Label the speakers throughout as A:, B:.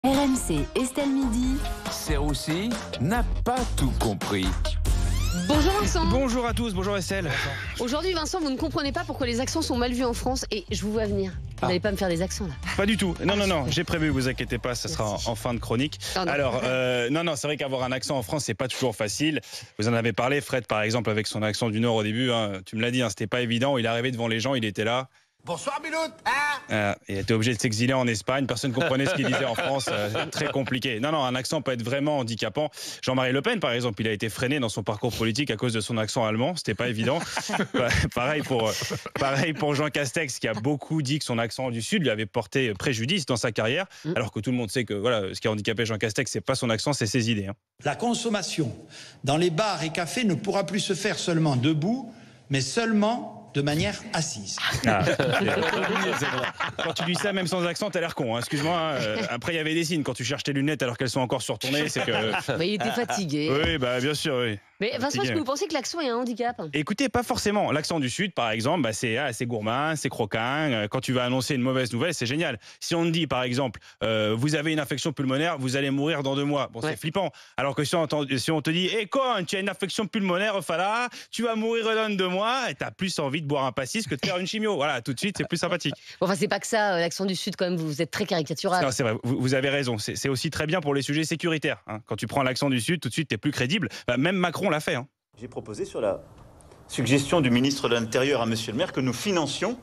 A: RMC, Estelle Midi.
B: Serroussi n'a pas tout compris.
C: Bonjour Vincent.
D: Bonjour à tous, bonjour Estelle.
C: Aujourd'hui Vincent, vous ne comprenez pas pourquoi les accents sont mal vus en France et je vous vois venir. Vous n'allez pas me faire des accents là.
D: Pas du tout. Non, j'ai prévu, vous inquiétez pas, ça sera en fin de chronique. Alors, non, c'est vrai qu'avoir un accent en France, c'est pas toujours facile. Vous en avez parlé, Fred, par exemple, avec son accent du Nord au début. Tu me l'as dit, c'était pas évident. Il est arrivé devant les gens, il était là.
E: Bonsoir Miloud.
D: Il était obligé de s'exiler en Espagne. Personne ne comprenait ce qu'il disait en France. Très compliqué. Non, un accent peut être vraiment handicapant. Jean-Marie Le Pen, par exemple, il a été freiné dans son parcours politique à cause de son accent allemand. C'était pas évident. Pareil pour Jean Castex, qui a beaucoup dit que son accent du Sud lui avait porté préjudice dans sa carrière. Alors que tout le monde sait que voilà, ce qui a handicapé Jean Castex, c'est pas son accent, c'est ses idées.
F: La consommation dans les bars et cafés ne pourra plus se faire seulement debout, mais seulement de manière assise.
D: Quand tu dis ça, même sans accent, t'as l'air con. Excuse-moi. Après, il y avait des signes. Quand tu cherches tes lunettes alors qu'elles sont encore sur ton nez, c'est que...
C: Il était fatigué.
D: Oui, bien sûr, oui.
C: Mais Vincent, est-ce que vous pensez que l'accent est un handicap ?
D: Écoutez, pas forcément. L'accent du Sud, par exemple, c'est assez gourmand, c'est croquin. Quand tu vas annoncer une mauvaise nouvelle, c'est génial. Si on te dit, par exemple, vous avez une infection pulmonaire, vous allez mourir dans 2 mois. Bon, c'est flippant. Alors que si on te dit, con, tu as une infection pulmonaire, tu vas mourir dans 2 mois, et t'as plus envie de boire un pastis que de faire une chimio. Voilà, tout de suite, c'est plus sympathique.
C: Enfin, c'est pas que ça, l'accent du Sud, quand même, vous êtes très caricatural.
D: Non, c'est vrai, vous avez raison. C'est aussi très bien pour les sujets sécuritaires. Quand tu prends l'accent du Sud, tout de suite, t'es plus crédible. Même Macron l'a fait.
G: J'ai proposé sur la suggestion du ministre de l'Intérieur à Monsieur le maire que nous financions.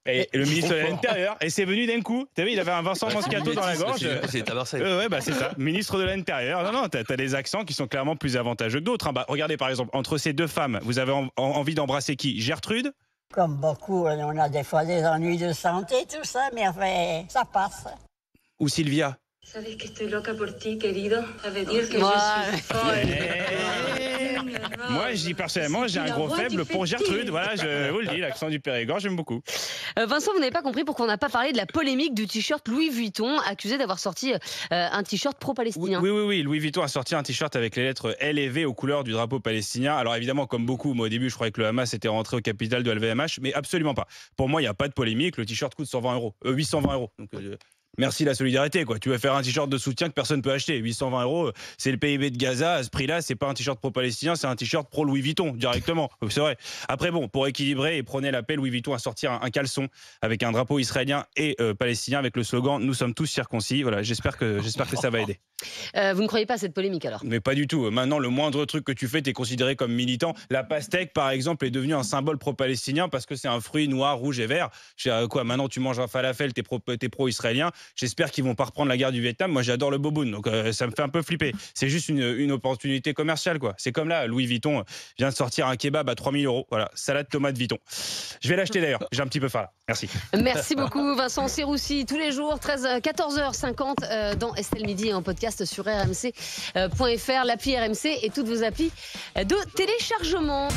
D: Et le ministre de l'Intérieur, et c'est venu d'un coup. T'as vu, il avait un Vincent Moscato dans la gorge.
B: C'est à Marseille.
D: C'est ça. Ministre de l'Intérieur. Non, t'as des accents qui sont clairement plus avantageux que d'autres. Regardez par exemple, entre ces 2 femmes, vous avez envie d'embrasser qui ? Gertrude ?
H: Comme beaucoup, on a des fois des ennuis de santé, tout ça, mais enfin, ça passe.
D: Ou Sylvia ?
I: Sabes que estoy loca por ti, querido. Ça veut dire que je suis folle.
D: Moi, je dis personnellement, j'ai un gros faible pour Gertrude. Voilà, je vous le dis, l'accent du Périgord, j'aime beaucoup.
C: Vincent, vous n'avez pas compris pourquoi on n'a pas parlé de la polémique du t-shirt Louis Vuitton, accusé d'avoir sorti un t-shirt pro-palestinien.
D: Oui. Louis Vuitton a sorti un t-shirt avec les lettres L et V aux couleurs du drapeau palestinien. Alors évidemment, comme beaucoup, moi au début, je croyais que le Hamas était rentré au capital de LVMH, mais absolument pas. Pour moi, il n'y a pas de polémique. Le t-shirt coûte 820 €. Donc, merci la solidarité, quoi. Tu vas faire un t-shirt de soutien que personne ne peut acheter. 820 €, c'est le PIB de Gaza. À ce prix-là, c'est pas un t-shirt pro-palestinien, c'est un t-shirt pro-Louis Vuitton, directement. C'est vrai. Après, bon, pour équilibrer et prôner la paix, Louis Vuitton a sorti un caleçon avec un drapeau israélien et palestinien avec le slogan « Nous sommes tous circoncis ». Voilà, j'espère que ça va aider.
C: Vous ne croyez pas à cette polémique, alors ?
D: Mais pas du tout. Maintenant, le moindre truc que tu fais, t'es considéré comme militant. La pastèque, par exemple, est devenue un symbole pro-palestinien parce que c'est un fruit noir, rouge et vert. Maintenant, tu manges un falafel, t'es pro-israélien. J'espère qu'ils vont pas reprendre la guerre du Vietnam. Moi, j'adore le boboon, donc ça me fait un peu flipper. C'est juste une opportunité commerciale, quoi. C'est comme là, Louis Vuitton vient de sortir un kebab à 3 000 €. Voilà, salade tomate Vuitton. Je vais l'acheter d'ailleurs. J'ai un petit peu faim là. Merci.
C: Merci beaucoup, Vincent Serroussi. Tous les jours, 14h50 dans Estelle Midi et en podcast sur rmc.fr, l'appli RMC et toutes vos applis de téléchargement.